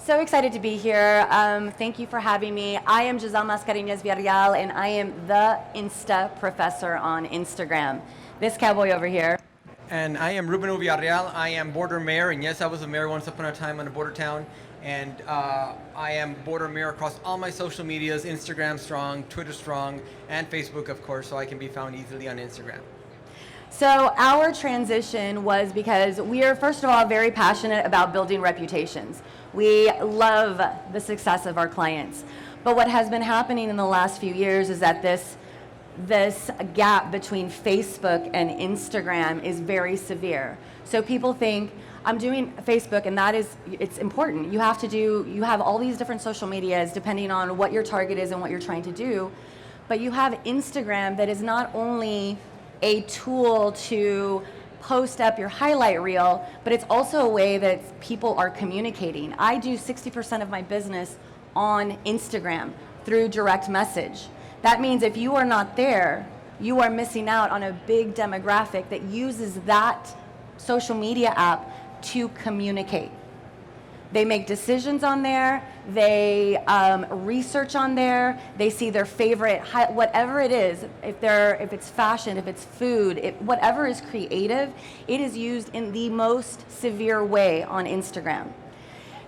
so excited to be here. Thank you for having me. I am Giselle Mascarenhas Villarreal, and I am the Insta professor on Instagram. This cowboy over here. And I am Ruben Villarreal. I am border mayor, and yes, I was a mayor once upon a time in a border town. And I am border mayor across all my social medias, Instagram strong, Twitter strong, and Facebook, of course, so I can be found easily on Instagram. So our transition was because we are, first of all, very passionate about building reputations. We love the success of our clients. But what has been happening in the last few years is that this gap between Facebook and Instagram is very severe. So people think, I'm doing Facebook, and it's important. You have all these different social medias depending on what your target is and what you're trying to do. But you have Instagram that is not only a tool to post up your highlight reel, but it's also a way that people are communicating. I do 60% of my business on Instagram through direct message. That means if you are not there, you are missing out on a big demographic that uses that social media app to communicate. They make decisions on there, they research on there, they see their favorite, whatever it is, if it's fashion, if it's food, whatever is creative, it is used in the most severe way on Instagram.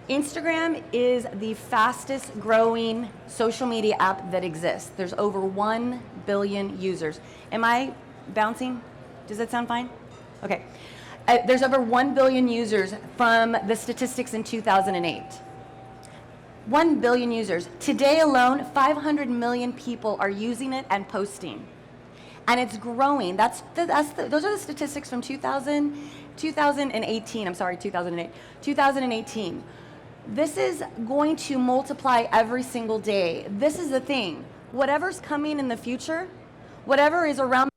Instagram is the fastest growing social media app that exists. There's over 1 billion users. Am I bouncing? Does that sound fine? Okay. There's over 1 billion users from the statistics in 2008. 1 billion users. Today alone, 500 million people are using it and posting. And it's growing. Those are the statistics from 2018. I'm sorry, 2008. 2018. This is going to multiply every single day. This is the thing. Whatever's coming in the future, whatever is around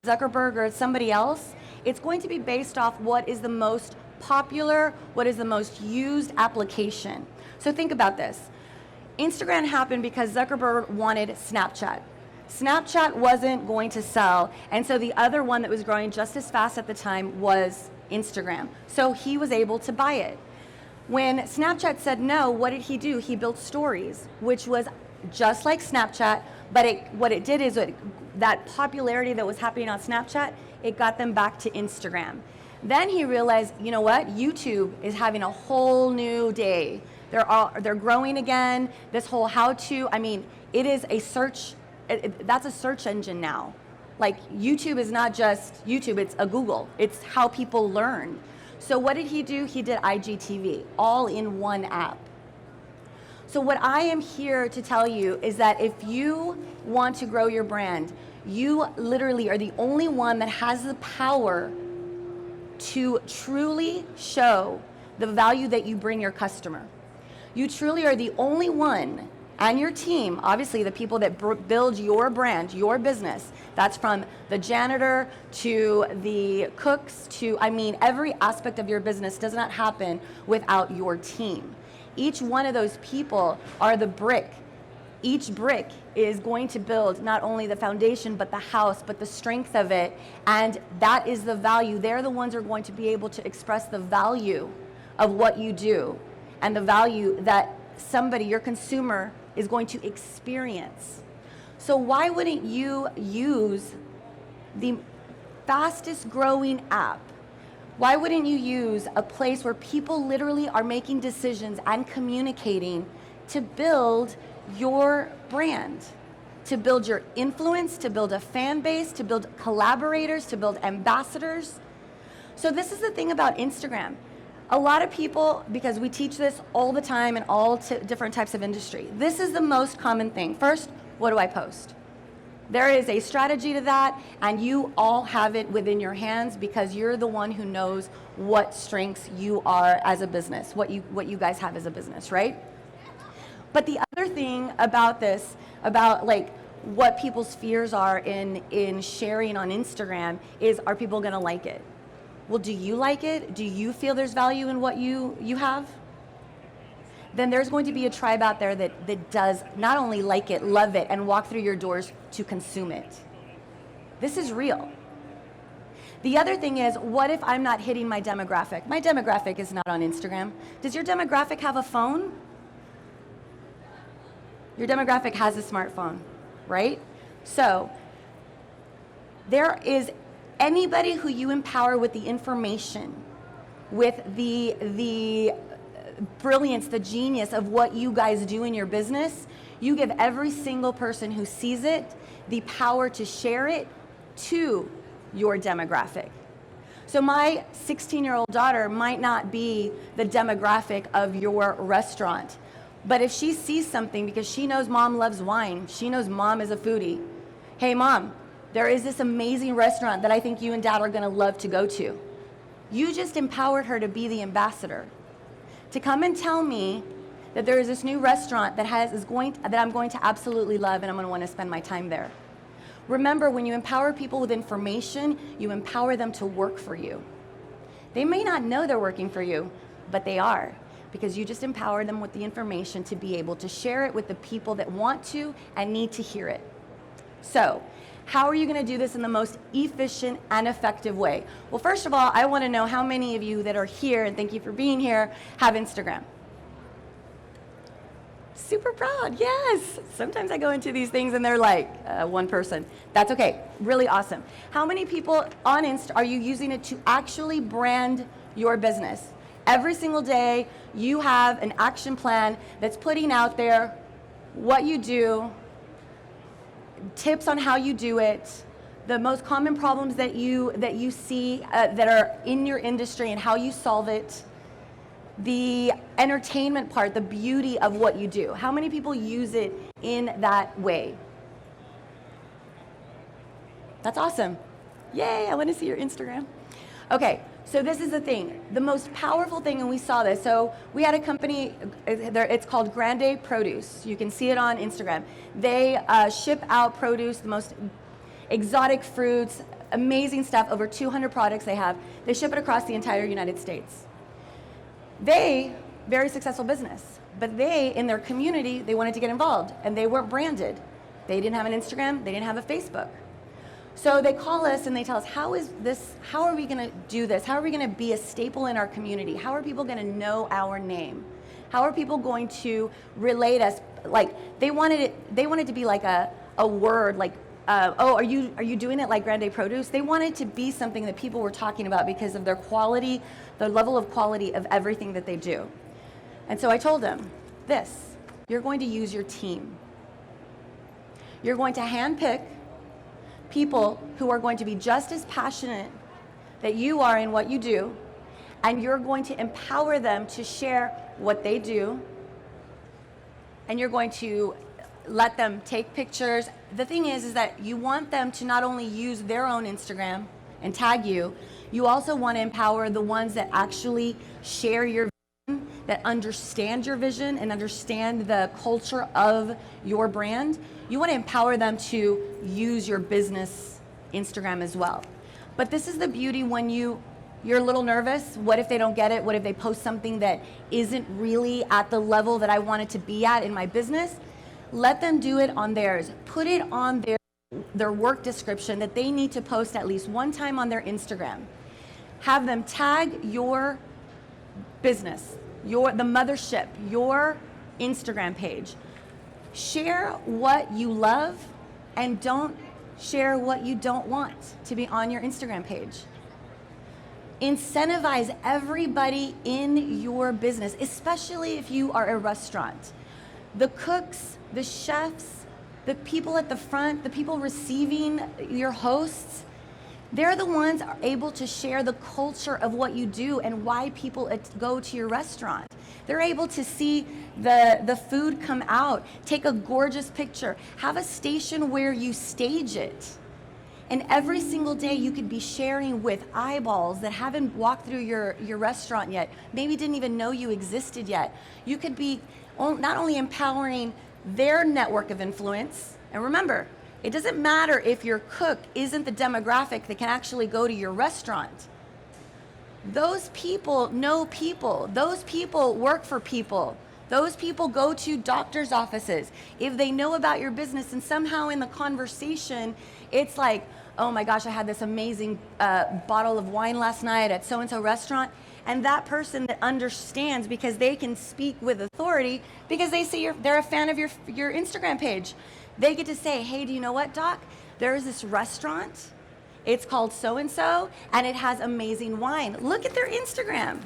Zuckerberg or somebody else, it's going to be based off what is the most popular, what is the most used application. So think about this. Instagram happened because Zuckerberg wanted Snapchat. Snapchat wasn't going to sell, and so the other one that was growing just as fast at the time was Instagram. So he was able to buy it. When Snapchat said no, what did he do? He built Stories, which was just like Snapchat, but what it did is that popularity that was happening on Snapchat, it got them back to Instagram. Then he realized, you know what? YouTube is having a whole new day. They're growing again. This whole how-to, it is a search. That's a search engine now. Like YouTube is not just YouTube, it's a Google. It's how people learn. So what did he do? He did IGTV, all in one app. So what I am here to tell you is that if you want to grow your brand, you literally are the only one that has the power to truly show the value that you bring your customer. You truly are the only one, and your team, obviously the people that build your brand, your business, that's from the janitor to the cooks to, every aspect of your business does not happen without your team. Each one of those people are the brick. Each brick is going to build not only the foundation, but the house, but the strength of it, and that is the value. They're the ones who are going to be able to express the value of what you do and the value that somebody, your consumer, is going to experience. So why wouldn't you use the fastest growing app? Why wouldn't you use a place where people literally are making decisions and communicating to build your brand, to build your influence, to build a fan base, to build collaborators, to build ambassadors? So this is the thing about Instagram. A lot of people, because we teach this all the time in all different types of industry, this is the most common thing. First, what do I post? There is a strategy to that, and you all have it within your hands because you're the one who knows what strengths you are as a business, what you guys have as a business, right? But the other thing about this, about like what people's fears are in sharing on Instagram is, are people gonna like it? Well, do you like it? Do you feel there's value in what you have? Then there's going to be a tribe out there that does not only like it, love it, and walk through your doors to consume it. This is real. The other thing is, what if I'm not hitting my demographic? My demographic is not on Instagram. Does your demographic have a phone? Your demographic has a smartphone, right? So there is anybody who you empower with the information, with the brilliance, the genius of what you guys do in your business, you give every single person who sees it the power to share it to your demographic. So my 16-year-old daughter might not be the demographic of your restaurant, but if she sees something, because she knows mom loves wine, she knows mom is a foodie. Hey mom, there is this amazing restaurant that I think you and dad are gonna love to go to. You just empowered her to be the ambassador, to come and tell me that there is this new restaurant that I'm going to absolutely love, and I'm going to want to spend my time there. Remember, when you empower people with information, you empower them to work for you. They may not know they're working for you, but they are, because you just empower them with the information to be able to share it with the people that want to and need to hear it. So, how are you going to do this in the most efficient and effective way? Well, first of all, I want to know how many of you that are here, and thank you for being here, have Instagram. Super proud, yes. Sometimes I go into these things and they're like, one person. That's okay, really awesome. How many people on Insta are you using it to actually brand your business? Every single day, you have an action plan that's putting out there what you do, tips on how you do it, the most common problems that you see that are in your industry and how you solve it, the entertainment part, the beauty of what you do. How many people use it in that way? That's awesome. Yay, I want to see your Instagram. Okay, so this is the thing. The most powerful thing, and we saw this, so we had a company, it's called Grande Produce. You can see it on Instagram. They ship out produce, the most exotic fruits, amazing stuff, over 200 products they have. They ship it across the entire United States. Very successful business, but they, in their community, they wanted to get involved, and they weren't branded. They didn't have an Instagram, they didn't have a Facebook. So they call us and they tell us, how are we gonna do this? How are we gonna be a staple in our community? How are people gonna know our name? How are people going to relate us? Like, they wanted to be like a word, like, oh, are you doing it like Grande Produce? They wanted to be something that people were talking about because of their quality, the level of quality of everything that they do. And so I told them this: you're going to use your team. You're going to handpick people who are going to be just as passionate that you are in what you do, and you're going to empower them to share what they do, and you're going to let them take pictures. The thing is that you want them to not only use their own Instagram and tag you, you also want to empower the ones that actually share your vision, that understand your vision and understand the culture of your brand. You want to empower them to use your business Instagram as well. But this is the beauty when you're a little nervous. What if they don't get it? What if they post something that isn't really at the level that I want it to be at in my business? Let them do it on theirs. Put it on their work description that they need to post at least one time on their Instagram. Have them tag your business, the mothership, your Instagram page. Share what you love and don't share what you don't want to be on your Instagram page. Incentivize everybody in your business, especially if you are a restaurant. The cooks, the chefs, the people at the front, the people receiving your hosts, they're the ones are able to share the culture of what you do and why people go to your restaurant. They're able to see the food come out, take a gorgeous picture, have a station where you stage it. And every single day you could be sharing with eyeballs that haven't walked through your restaurant yet, maybe didn't even know you existed yet. You could be not only empowering their network of influence, and remember, it doesn't matter if your cook isn't the demographic that can actually go to your restaurant. Those people know people. Those people work for people. Those people go to doctor's offices. If they know about your business and somehow in the conversation, it's like, oh my gosh, I had this amazing bottle of wine last night at so-and-so restaurant. And that person that understands, because they can speak with authority, because they say they're a fan of your Instagram page. They get to say, hey, do you know what, Doc? There's this restaurant. It's called so-and-so, and it has amazing wine. Look at their Instagram.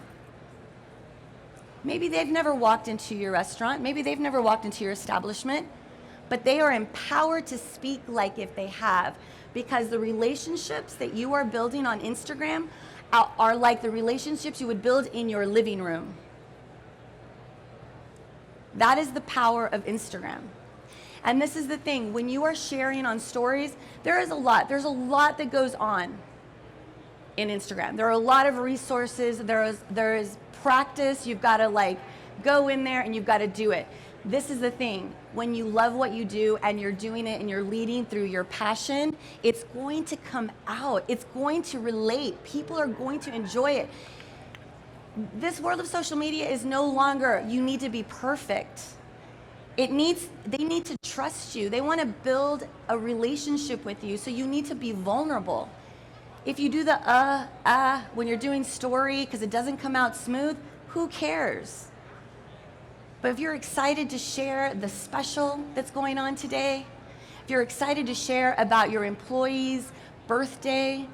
Maybe they've never walked into your restaurant. Maybe they've never walked into your establishment, but they are empowered to speak like if they have, because the relationships that you are building on Instagram are like the relationships you would build in your living room. That is the power of Instagram. And this is the thing, when you are sharing on stories, there's a lot that goes on in Instagram. There are a lot of resources, there is practice, you've got to like go in there and you've got to do it. This is the thing, when you love what you do and you're doing it and you're leading through your passion, it's going to come out, it's going to relate, people are going to enjoy it. This world of social media is no longer, you need to be perfect. They need to trust you. They want to build a relationship with you, so you need to be vulnerable. If you do the when you're doing story because it doesn't come out smooth, who cares? But if you're excited to share the special that's going on today, if you're excited to share about your employee's birthday,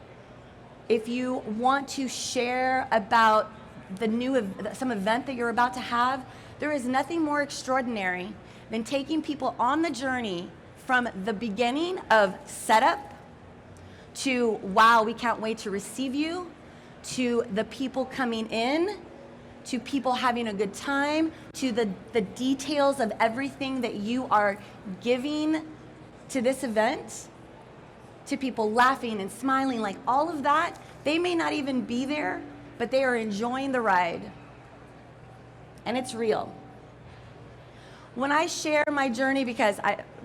if you want to share about some event that you're about to have, there is nothing more extraordinary than taking people on the journey from the beginning of setup to, wow, we can't wait to receive you, to the people coming in, to people having a good time, to the details of everything that you are giving to this event, to people laughing and smiling, like all of that. They may not even be there, but they are enjoying the ride. And it's real. When I share my journey, because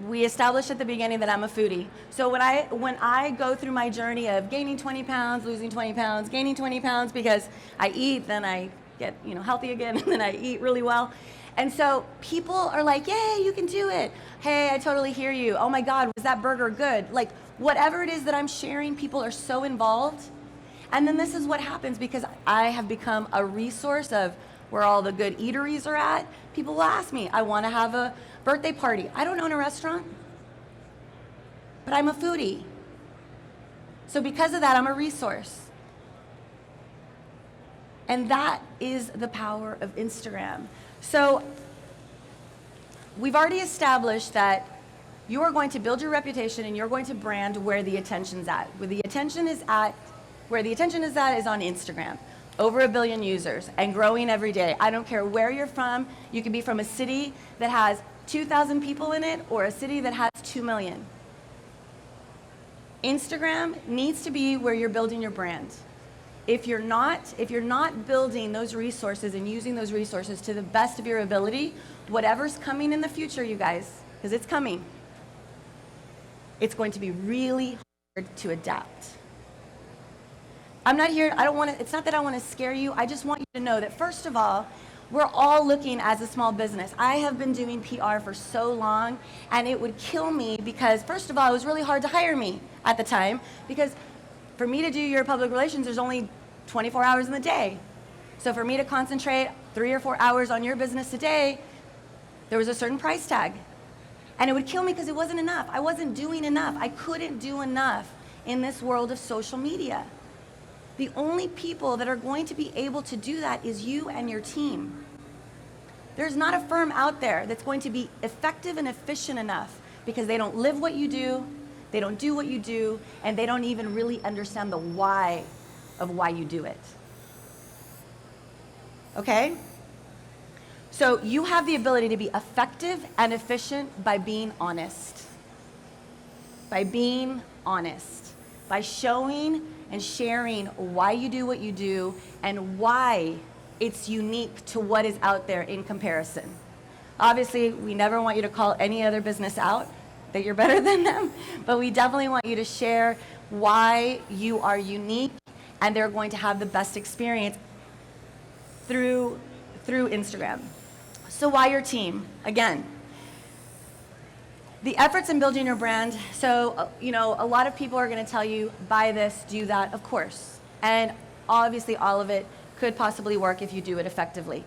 we established at the beginning that I'm a foodie. So when I go through my journey of gaining 20 pounds, losing 20 pounds, gaining 20 pounds, because I eat, then I get healthy again, and then I eat really well. And so people are like, yay, you can do it. Hey, I totally hear you. Oh my God, was that burger good? Like whatever it is that I'm sharing, people are so involved. And then this is what happens, because I have become a resource of where all the good eateries are at. People will ask me, I want to have a birthday party. I don't own a restaurant, but I'm a foodie. So because of that, I'm a resource. And that is the power of Instagram. So we've already established that you are going to build your reputation and you're going to brand where the attention's at. Where the attention is at is on Instagram. Over 1 billion users and growing every day. I don't care where you're from. You can be from a city that has 2,000 people in it or a city that has 2 million. Instagram needs to be where you're building your brand. If you're not building those resources and using those resources to the best of your ability, whatever's coming in the future, you guys, because it's coming, it's going to be really hard to adapt. It's not that I want to scare you. I just want you to know that, first of all, we're all looking as a small business. I have been doing PR for so long, and it would kill me because, first of all, it was really hard to hire me at the time, because for me to do your public relations, there's only 24 hours in the day. So for me to concentrate 3 or 4 hours on your business a day, there was a certain price tag. And it would kill me because it wasn't enough. I wasn't doing enough. I couldn't do enough in this world of social media. The only people that are going to be able to do that is you and your team. There's not a firm out there that's going to be effective and efficient enough, because they don't live what you do, they don't do what you do, and they don't even really understand the why of why you do it. Okay? So you have the ability to be effective and efficient by being honest. By being honest. By showing and sharing why you do what you do and why it's unique to what is out there in comparison. Obviously, we never want you to call any other business out that you're better than them, but we definitely want you to share why you are unique and they're going to have the best experience through Instagram. So why your team? Again, the efforts in building your brand. So, a lot of people are going to tell you, buy this, do that, of course. And obviously all of it could possibly work if you do it effectively.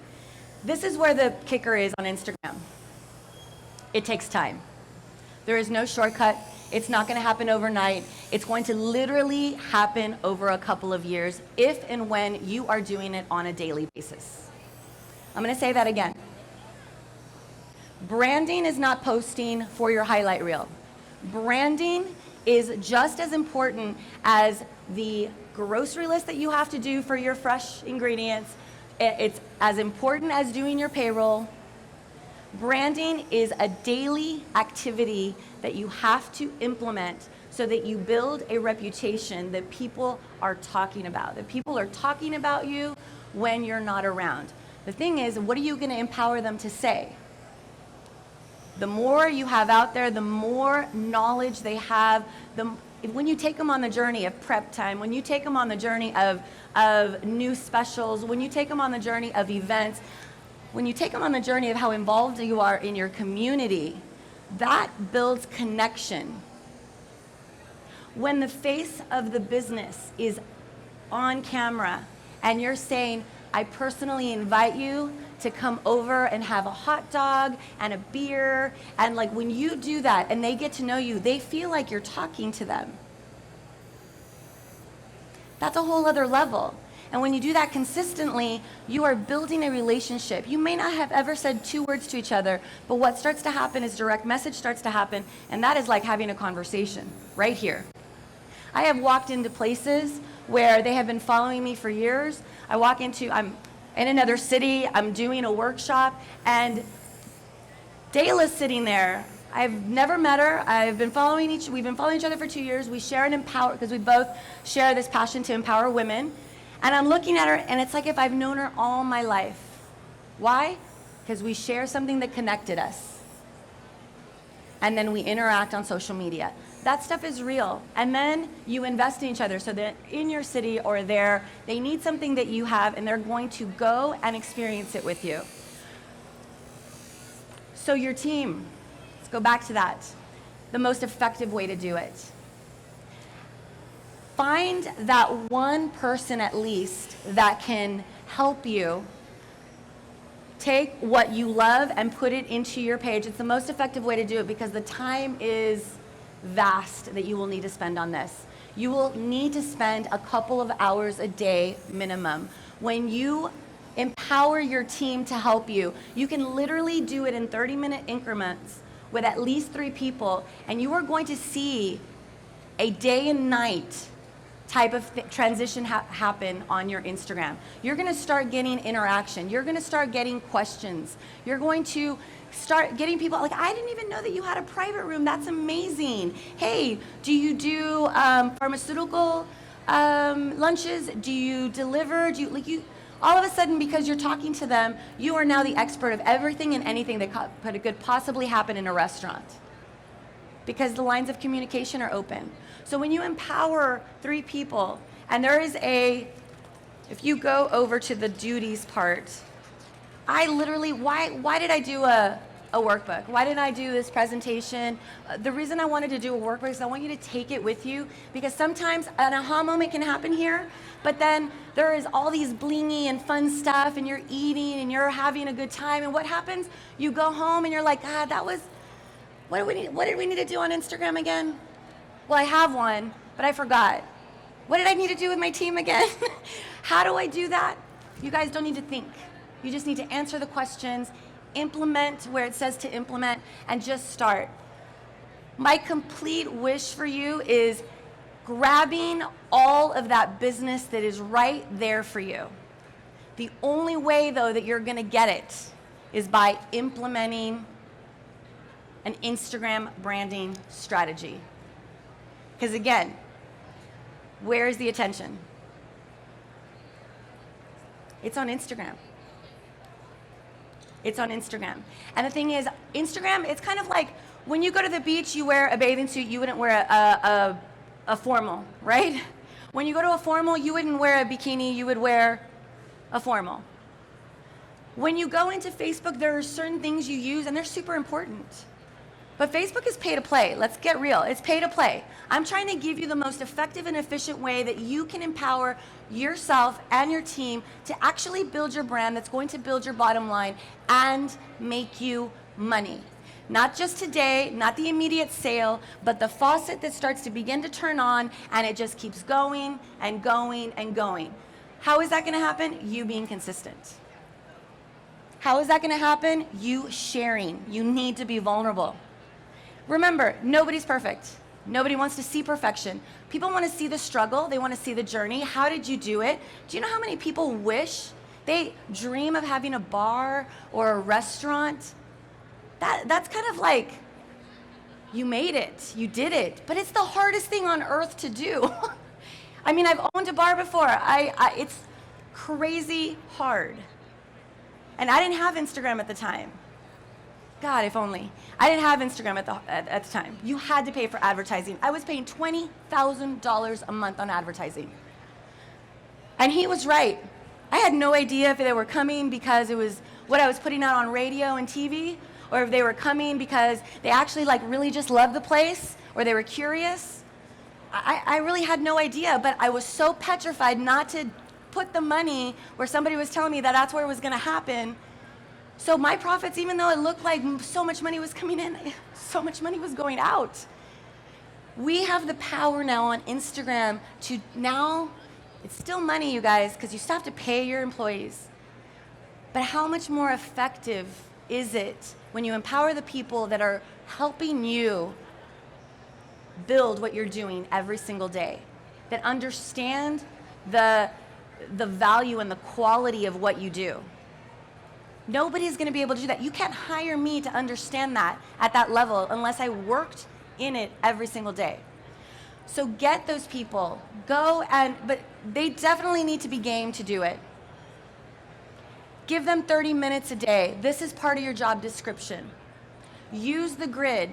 This is where the kicker is on Instagram. It takes time. There is no shortcut. It's not going to happen overnight. It's going to literally happen over a couple of years if and when you are doing it on a daily basis. I'm going to say that again. Branding is not posting for your highlight reel. Branding is just as important as the grocery list that you have to do for your fresh ingredients. It's as important as doing your payroll. Branding is a daily activity that you have to implement so that you build a reputation that people are talking about, that people are talking about you when you're not around. The thing is, what are you going to empower them to say? The more you have out there, the more knowledge they have. When you take them on the journey of prep time, when you take them on the journey of new specials, when you take them on the journey of events, when you take them on the journey of how involved you are in your community, that builds connection. When the face of the business is on camera and you're saying, I personally invite you to come over and have a hot dog and a beer, and like when you do that and they get to know you, they feel like you're talking to them. That's a whole other level. And when you do that consistently, you are building a relationship. You may not have ever said 2 words to each other, but what starts to happen is direct message starts to happen, and that is like having a conversation right here. I have walked into places where they have been following me for years. I'm in another city, I'm doing a workshop, and Dayla's sitting there. I've never met her. We've been following each other for 2 years. We share and empower, because we both share this passion to empower women. And I'm looking at her, and it's like if I've known her all my life. Why? Because we share something that connected us. And then we interact on social media. That stuff is real. And then you invest in each other so that in your city or there, they need something that you have, and they're going to go and experience it with you. So your team, let's go back to that. The most effective way to do it. Find that one person at least that can help you take what you love and put it into your page. It's the most effective way to do it because the time is vast that you will need to spend on this. You will need to spend a couple of hours a day minimum. When you empower your team to help you, you can literally do it in 30-minute increments with at least 3 people, and you are going to see a day and night type of transition happen on your Instagram. You're going to start getting interaction. You're going to start getting questions. You're going to start getting people like, I didn't even know that you had a private room. That's amazing. Hey, do you do pharmaceutical lunches? Do you deliver? All of a sudden, because you're talking to them, you are now the expert of everything and anything that could possibly happen in a restaurant, because the lines of communication are open. So when you empower 3 people, and if you go over to the duties part, why did I do a workbook? Why didn't I do this presentation? The reason I wanted to do a workbook is I want you to take it with you, because sometimes an aha moment can happen here, but then there is all these blingy and fun stuff, and you're eating and you're having a good time, and what happens? You go home and you're like, what did we need to do on Instagram again? Well, I have one, but I forgot. What did I need to do with my team again? How do I do that? You guys don't need to think. You just need to answer the questions, implement where it says to implement, and just start. My complete wish for you is grabbing all of that business that is right there for you. The only way, though, that you're going to get it is by implementing an Instagram branding strategy. Because again, where's the attention? It's on Instagram. It's on Instagram. And the thing is, Instagram, it's kind of like when you go to the beach, you wear a bathing suit, you wouldn't wear a formal, right? When you go to a formal, you wouldn't wear a bikini, you would wear a formal. When you go into Facebook, there are certain things you use, and they're super important. But Facebook is pay to play. Let's get real. It's pay to play. I'm trying to give you the most effective and efficient way that you can empower yourself and your team to actually build your brand that's going to build your bottom line and make you money. Not just today, not the immediate sale, but the faucet that starts to begin to turn on and it just keeps going and going and going. How is that going to happen? You being consistent. How is that going to happen? You sharing. You need to be vulnerable. Remember, nobody's perfect. Nobody wants to see perfection. People want to see the struggle. They want to see the journey. How did you do it? Do you know how many people wish, they dream of having a bar or a restaurant? That's kind of like, you made it, you did it, but it's the hardest thing on earth to do. I mean, I've owned a bar before. It's crazy hard. And I didn't have Instagram at the time. God, if only. I didn't have Instagram at the time. You had to pay for advertising. I was paying $20,000 a month on advertising. And he was right. I had no idea if they were coming because it was what I was putting out on radio and TV, or if they were coming because they actually like really just loved the place, or they were curious. I really had no idea, but I was so petrified not to put the money where somebody was telling me that that's where it was going to happen. So my profits, even though it looked like so much money was coming in, so much money was going out. We have the power now on Instagram to now, it's still money, you guys, because you still have to pay your employees. But how much more effective is it when you empower the people that are helping you build what you're doing every single day, that understand the value and the quality of what you do? Nobody's going to be able to do that. You can't hire me to understand that at that level unless I worked in it every single day. So get those people. But they definitely need to be game to do it. Give them 30 minutes a day. This is part of your job description. Use the grid.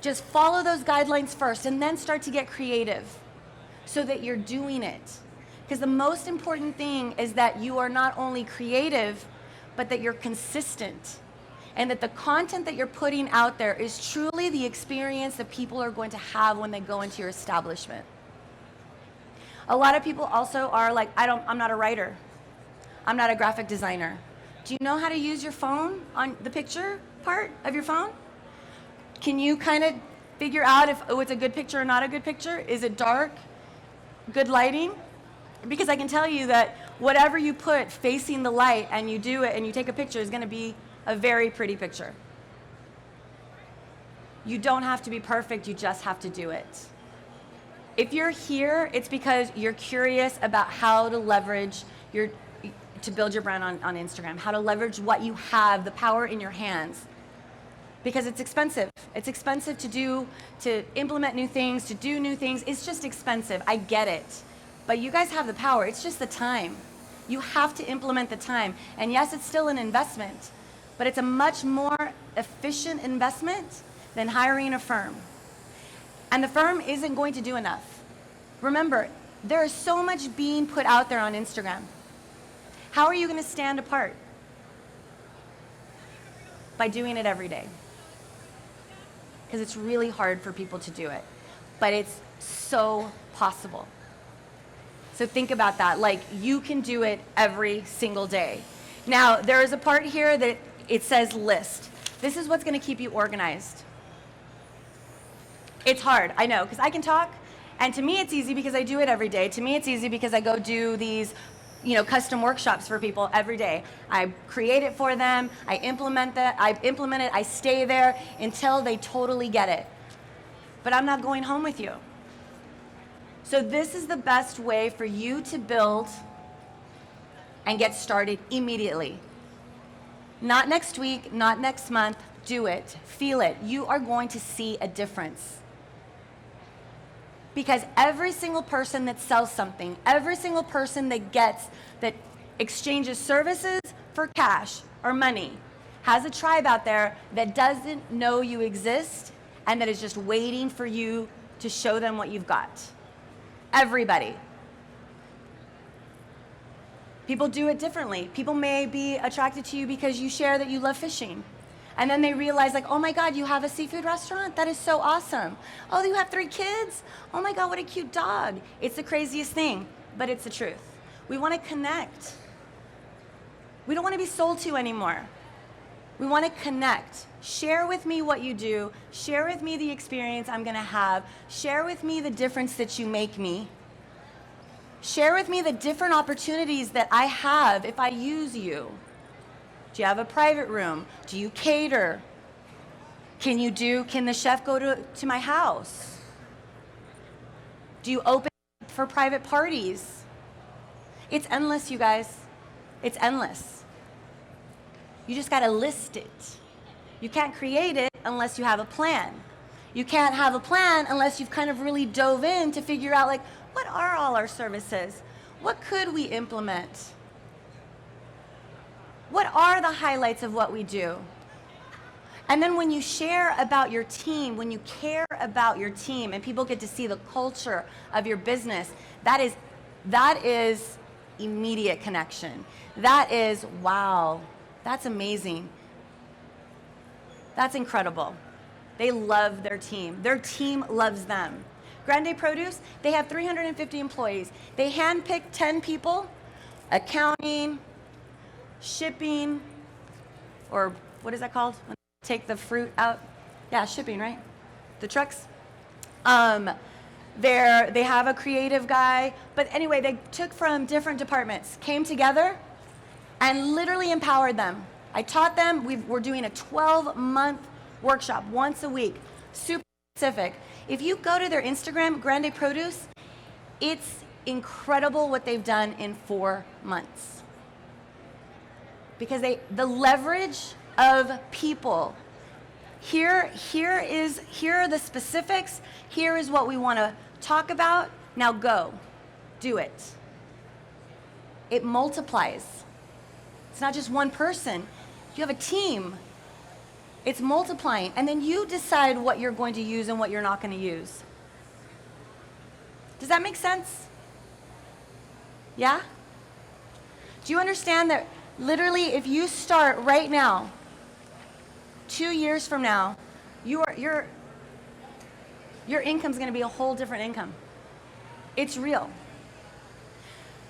Just follow those guidelines first and then start to get creative so that you're doing it. Because the most important thing is that you are not only creative, but that you're consistent, and that the content that you're putting out there is truly the experience that people are going to have when they go into your establishment. A lot of people also are like, I'm not a writer. I'm not a graphic designer. Do you know how to use your phone on the picture part of your phone? Can you kind of figure out if it's a good picture or not a good picture? Is it dark? Good lighting? Because I can tell you that whatever you put facing the light and you do it and you take a picture is going to be a very pretty picture. You don't have to be perfect, you just have to do it. If you're here, it's because you're curious about how to leverage to build your brand on Instagram, how to leverage what you have, the power in your hands. Because it's expensive. It's expensive to implement new things, to do new things. It's just expensive. I get it. But you guys have the power. It's just the time. You have to implement the time. And yes, it's still an investment, but it's a much more efficient investment than hiring a firm. And the firm isn't going to do enough. Remember, there is so much being put out there on Instagram. How are you going to stand apart? By doing it every day. Because it's really hard for people to do it. But it's so possible. So think about that. Like, you can do it every single day. Now, there is a part here that it says list. This is what's going to keep you organized. It's hard, I know, because I can talk, and to me it's easy because I do it every day. To me it's easy because I go do these, custom workshops for people every day. I create it for them, I implement it, I stay there until they totally get it. But I'm not going home with you. So this is the best way for you to build and get started immediately. Not next week, not next month. Do it. Feel it. You are going to see a difference. Because every single person that sells something, every single person that exchanges services for cash or money, has a tribe out there that doesn't know you exist and that is just waiting for you to show them what you've got. Everybody. People do it differently. People may be attracted to you because you share that you love fishing. And then they realize, like, oh my God, you have a seafood restaurant? That is so awesome. Oh, you have 3 kids? Oh my God, what a cute dog. It's the craziest thing, but it's the truth. We want to connect. We don't want to be sold to anymore. We want to connect. Share with me what you do. Share with me the experience I'm going to have. Share with me the difference that you make me. Share with me the different opportunities that I have if I use you. Do you have a private room? Do you cater? Can the chef go to my house? Do you open for private parties? It's endless, you guys. It's endless. You just got to list it. You can't create it unless you have a plan. You can't have a plan unless you've kind of really dove in to figure out, like, what are all our services? What could we implement? What are the highlights of what we do? And then when you share about your team, when you care about your team and people get to see the culture of your business, that is immediate connection. That is, wow, that's amazing. That's incredible. They love their team. Their team loves them. Grande Produce, they have 350 employees. They handpick 10 people, accounting, shipping, or what is that called? When they take the fruit out? Yeah, shipping, right? The trucks. They have a creative guy. But anyway, they took from different departments, came together, and literally empowered them. I taught them. We're doing a 12-month workshop once a week, super specific. If you go to their Instagram, Grande Produce, it's incredible what they've done in 4 months. Because the leverage of people. Here are the specifics. Here is what we want to talk about. Now go, do it. It multiplies. It's not just one person. You have a team. It's multiplying. And then you decide what you're going to use and what you're not going to use. Does that make sense? Yeah? Do you understand that literally if you start right now, 2 years from now, your income's going to be a whole different income. It's real.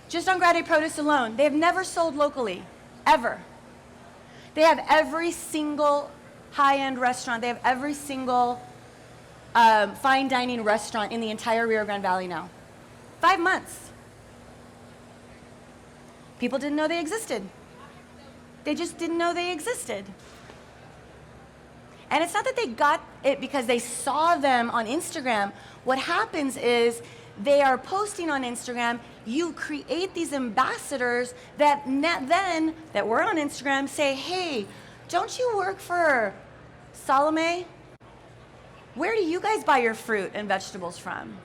Just on Grande Produce alone, they have never sold locally, ever. They have every single high-end restaurant. They have every single fine dining restaurant in the entire Rio Grande Valley now. 5 months. People didn't know they existed. They just didn't know they existed. And it's not that they got it because they saw them on Instagram. What happens is they are posting on Instagram. You create these ambassadors that that were on Instagram say, hey, don't you work for Salome? Where do you guys buy your fruit and vegetables from?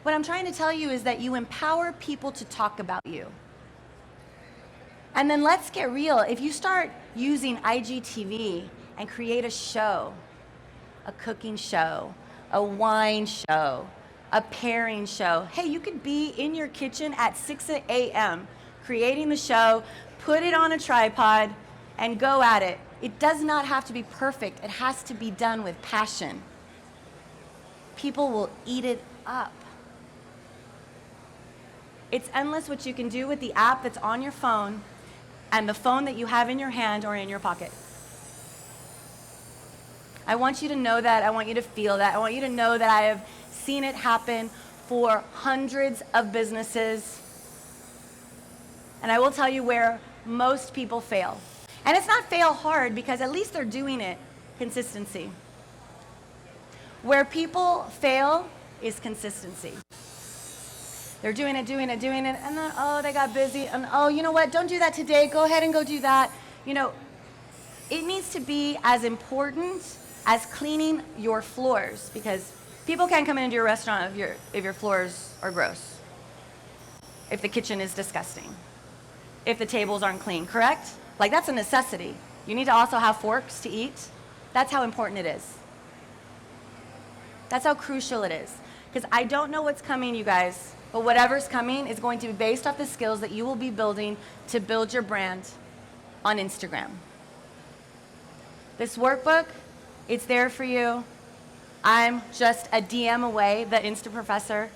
What I'm trying to tell you is that you empower people to talk about you. And then let's get real. If you start using IGTV and create a show, a cooking show, a wine show, a pairing show, hey, you could be in your kitchen at 6 a.m. creating the show, put it on a tripod, and go at it. It does not have to be perfect. It has to be done with passion. People will eat it up. It's endless what you can do with the app that's on your phone and the phone that you have in your hand or in your pocket. I want you to know that. I want you to feel that. I want you to know that I have seen it happen for hundreds of businesses. And I will tell you where most people fail. And it's not fail hard because at least they're doing it. Consistency. Where people fail is consistency. They're doing it, and then, oh, they got busy, and oh, you know what, don't do that today, go ahead and go do that. You know, it needs to be as important as cleaning your floors, because people can't come into your restaurant if your floors are gross, if the kitchen is disgusting, if the tables aren't clean, correct? Like, that's a necessity. You need to also have forks to eat. That's how important it is. That's how crucial it is. Because I don't know what's coming, you guys. But whatever's coming is going to be based off the skills that you will be building to build your brand on Instagram. This workbook, it's there for you. I'm just a DM away, the Insta Professor.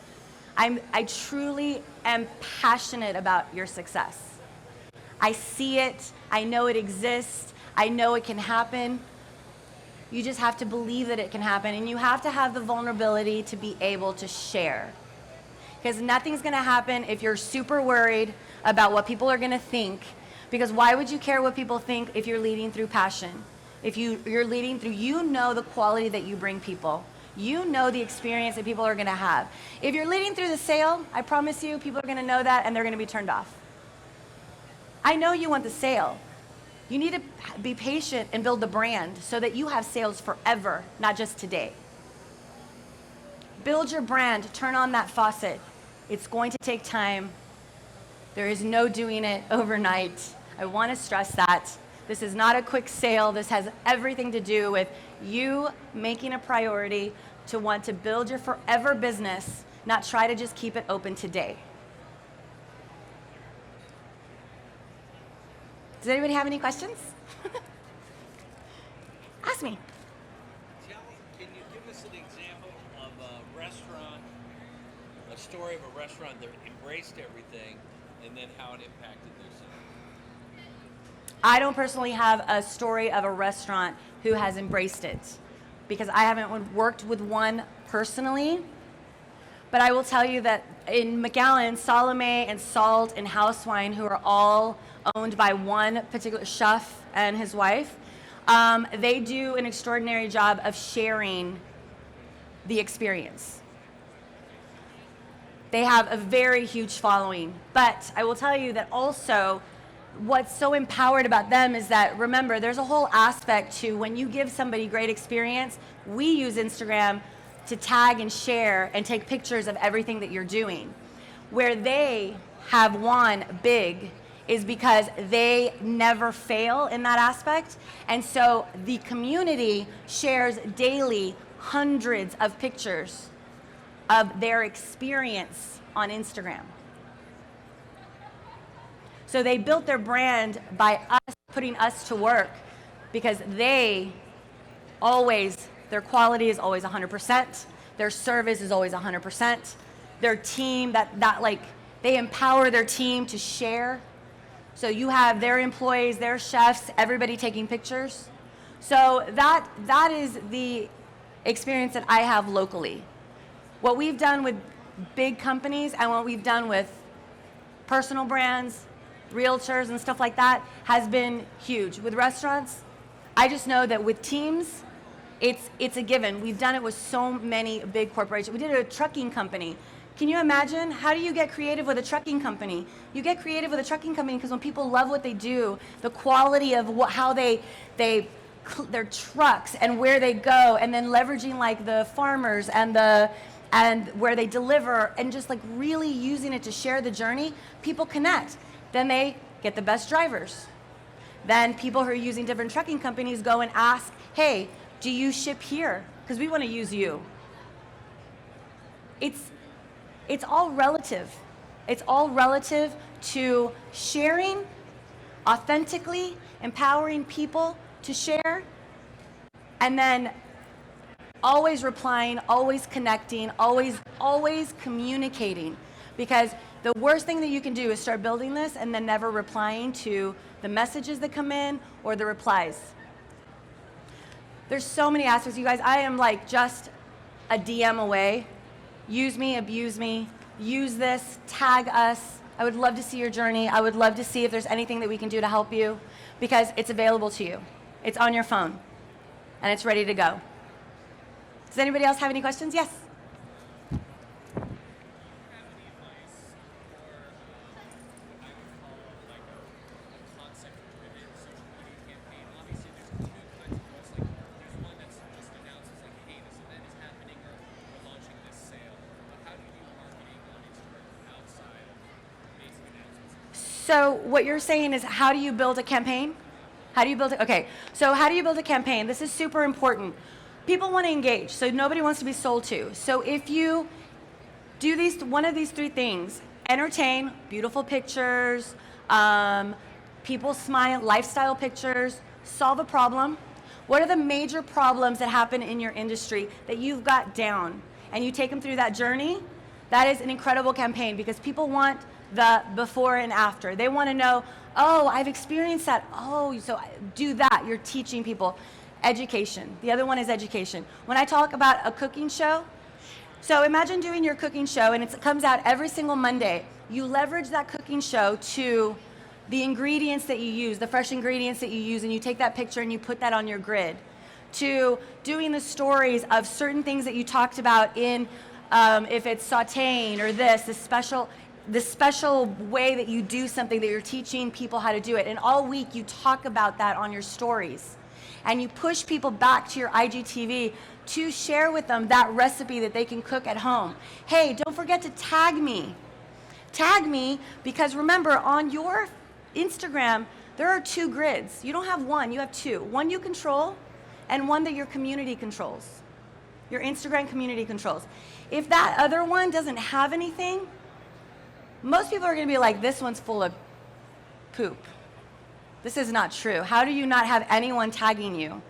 I truly am passionate about your success. I see it. I know it exists. I know it can happen. You just have to believe that it can happen, and you have to have the vulnerability to be able to share. Because nothing's going to happen if you're super worried about what people are going to think. Because why would you care what people think if you're leading through passion? If you're leading through, you know the quality that you bring people. You know the experience that people are going to have. If you're leading through the sale, I promise you, people are going to know that and they're going to be turned off. I know you want the sale. You need to be patient and build the brand so that you have sales forever, not just today. Build your brand, turn on that faucet. It's going to take time. There is no doing it overnight. I want to stress that. This is not a quick sale. This has everything to do with you making a priority to want to build your forever business, not try to just keep it open today. Does anybody have any questions? Ask me. Can you give us an example of a restaurant, a story of a restaurant that embraced everything, and then how it impacted their sales? I don't personally have a story of a restaurant who has embraced it because I haven't worked with one personally. But I will tell you that in McAllen, Salome and Salt and House Wine, who are all owned by one particular chef and his wife, they do an extraordinary job of sharing the experience. They have a very huge following. But I will tell you that also what's so empowered about them is that, remember, there's a whole aspect to when you give somebody great experience, we use Instagram to tag and share and take pictures of everything that you're doing. Where they have won big is because they never fail in that aspect. And so the community shares daily hundreds of pictures of their experience on Instagram. So they built their brand by us putting us to work because they always, their quality is always 100%. Their service is always 100%. Their team, they empower their team to share. So you have their employees, their chefs, everybody taking pictures. So that is the experience that I have locally. What we've done with big companies and what we've done with personal brands, realtors and stuff like that has been huge. With restaurants, I just know that with teams, it's a given. We've done it with so many big corporations. We did it with a trucking company. Can you imagine? How do you get creative with a trucking company? You get creative with a trucking company because when people love what they do, the quality of how their trucks and where they go, and then leveraging like the farmers and where they deliver, and just like really using it to share the journey, people connect. Then they get the best drivers. Then people who are using different trucking companies go and ask, hey, do you ship here? Because we want to use you. It's all relative. It's all relative to sharing, authentically empowering people to share, and then always replying, always connecting, always communicating. Because the worst thing that you can do is start building this and then never replying to the messages that come in or the replies. There's so many aspects, you guys. I am like just a DM away. Use me, abuse me, use this, tag us. I would love to see your journey. I would love to see if there's anything that we can do to help you because it's available to you. It's on your phone and it's ready to go. Does anybody else have any questions? Yes. So what you're saying is, how do you build a campaign? How do you build it? Okay, so how do you build a campaign? This is super important. People want to engage, so nobody wants to be sold to. So if you Do one of these three things. Entertain, beautiful pictures, people smile, lifestyle pictures, solve a problem. What are the major problems that happen in your industry that you've got down? And you take them through that journey. That is an incredible campaign because people want the before and after. They want to know, oh, I've experienced that. Oh, so do that. You're teaching people. Education. The other one is education. When I talk about a cooking show, so imagine doing your cooking show and it comes out every single Monday. You leverage that cooking show to the ingredients that you use, the fresh ingredients that you use, and you take that picture and you put that on your grid. To doing the stories of certain things that you talked about in, if it's sauteing or this special way that you do something that you're teaching people how to do it. And all week you talk about that on your stories. And you push people back to your IGTV to share with them that recipe that they can cook at home. Hey, don't forget to tag me. Tag me because remember, on your Instagram, there are 2 grids. You don't have one, you have 2. One you control and one that your community controls. Your Instagram community controls. If that other one doesn't have anything, most people are going to be like, this one's full of poop. This is not true. How do you not have anyone tagging you?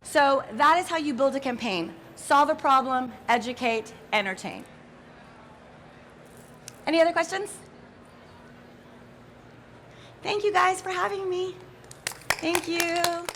So that is how you build a campaign. Solve a problem, educate, entertain. Any other questions? Thank you guys for having me. Thank you.